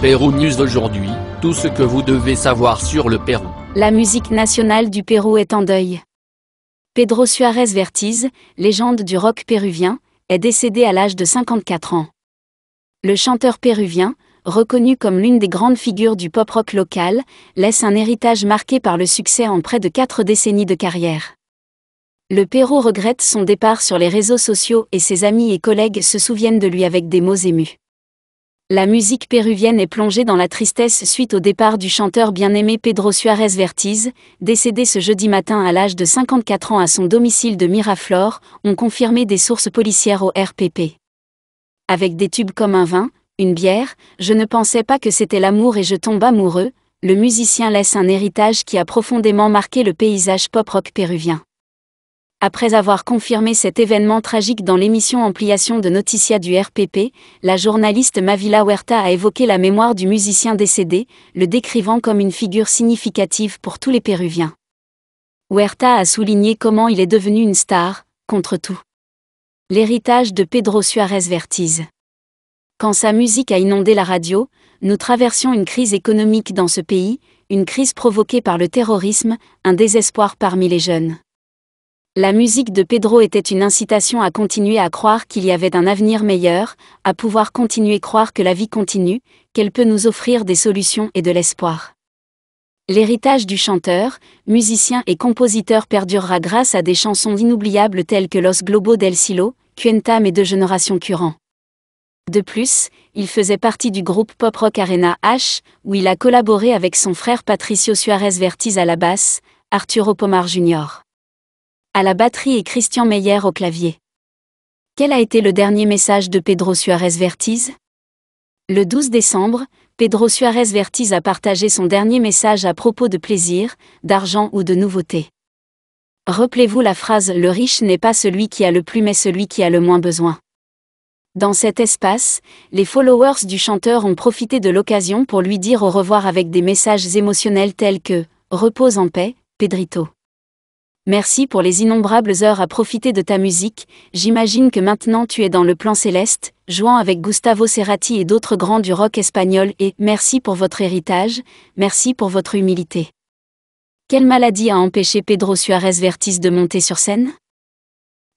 Pérou News aujourd'hui, tout ce que vous devez savoir sur le Pérou. La musique nationale du Pérou est en deuil. Pedro Suárez Vértiz, légende du rock péruvien, est décédé à l'âge de 54 ans. Le chanteur péruvien, reconnu comme l'une des grandes figures du pop-rock local, laisse un héritage marqué par le succès en près de 4 décennies de carrière. Le Pérou regrette son départ sur les réseaux sociaux et ses amis et collègues se souviennent de lui avec des mots émus. La musique péruvienne est plongée dans la tristesse suite au départ du chanteur bien-aimé Pedro Suárez Vértiz, décédé ce jeudi matin à l'âge de 54 ans à son domicile de Miraflores, ont confirmé des sources policières au RPP. Avec des tubes comme un vin, une bière, je ne pensais pas que c'était l'amour et je tombe amoureux, le musicien laisse un héritage qui a profondément marqué le paysage pop-rock péruvien. Après avoir confirmé cet événement tragique dans l'émission Ampliation de Noticias du RPP, la journaliste Mavila Huerta a évoqué la mémoire du musicien décédé, le décrivant comme une figure significative pour tous les Péruviens. Huerta a souligné comment il est devenu une star, contre tout. L'héritage de Pedro Suárez Vértiz. Quand sa musique a inondé la radio, nous traversions une crise économique dans ce pays, une crise provoquée par le terrorisme, un désespoir parmi les jeunes. La musique de Pedro était une incitation à continuer à croire qu'il y avait un avenir meilleur, à pouvoir continuer à croire que la vie continue, qu'elle peut nous offrir des solutions et de l'espoir. L'héritage du chanteur, musicien et compositeur perdurera grâce à des chansons inoubliables telles que Los Globos del Cielo, Cuéntame et De Génération Current. De plus, il faisait partie du groupe pop-rock Arena H, où il a collaboré avec son frère Patricio Suárez Vértiz à la basse, Arturo Pomar Jr. à la batterie et Christian Meyer au clavier. Quel a été le dernier message de Pedro Suárez Vértiz ? Le 12 décembre, Pedro Suárez Vértiz a partagé son dernier message à propos de plaisir, d'argent ou de nouveauté. Rappelez-vous la phrase « Le riche n'est pas celui qui a le plus mais celui qui a le moins besoin ». Dans cet espace, les followers du chanteur ont profité de l'occasion pour lui dire au revoir avec des messages émotionnels tels que « Repose en paix, Pedrito ». Merci pour les innombrables heures à profiter de ta musique, j'imagine que maintenant tu es dans le plan céleste, jouant avec Gustavo Cerati et d'autres grands du rock espagnol et merci pour votre héritage, merci pour votre humilité. Quelle maladie a empêché Pedro Suárez Vértiz de monter sur scène ?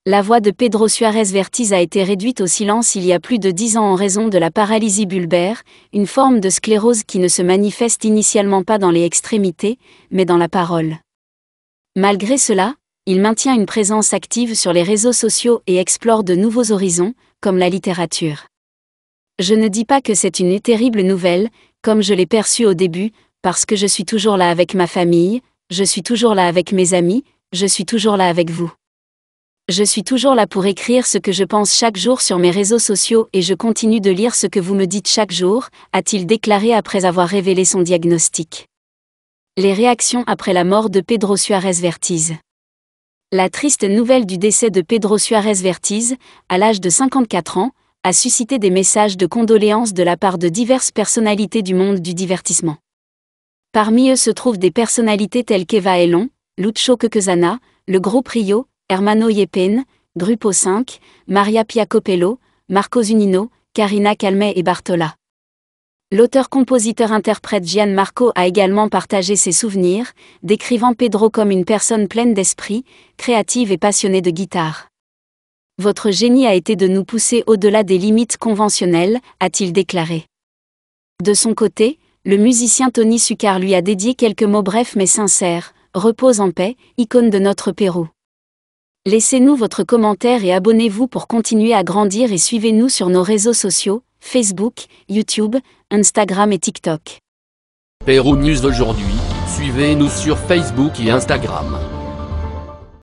La voix de Pedro Suárez Vértiz a été réduite au silence il y a plus de 10 ans en raison de la paralysie bulbaire, une forme de sclérose qui ne se manifeste initialement pas dans les extrémités, mais dans la parole. Malgré cela, il maintient une présence active sur les réseaux sociaux et explore de nouveaux horizons, comme la littérature. Je ne dis pas que c'est une terrible nouvelle, comme je l'ai perçu au début, parce que je suis toujours là avec ma famille, je suis toujours là avec mes amis, je suis toujours là avec vous. Je suis toujours là pour écrire ce que je pense chaque jour sur mes réseaux sociaux et je continue de lire ce que vous me dites chaque jour, a-t-il déclaré après avoir révélé son diagnostic. Les réactions après la mort de Pedro Suárez Vértiz. La triste nouvelle du décès de Pedro Suárez Vértiz, à l'âge de 54 ans, a suscité des messages de condoléances de la part de diverses personnalités du monde du divertissement. Parmi eux se trouvent des personnalités telles qu'Eva Elon, Lucho Quequesana, le groupe Rio, Hermano Yepen, Grupo 5, Maria Pia Copello, Marco Zunino, Karina Calmet et Bartola. L'auteur-compositeur-interprète Gianmarco a également partagé ses souvenirs, décrivant Pedro comme une personne pleine d'esprit, créative et passionnée de guitare. Votre génie a été de nous pousser au-delà des limites conventionnelles, a-t-il déclaré. De son côté, le musicien Tony Succar lui a dédié quelques mots brefs mais sincères, « Repose en paix, icône de notre Pérou ». Laissez-nous votre commentaire et abonnez-vous pour continuer à grandir et suivez-nous sur nos réseaux sociaux, Facebook, YouTube, Instagram et TikTok. Pérou News aujourd'hui, suivez-nous sur Facebook et Instagram.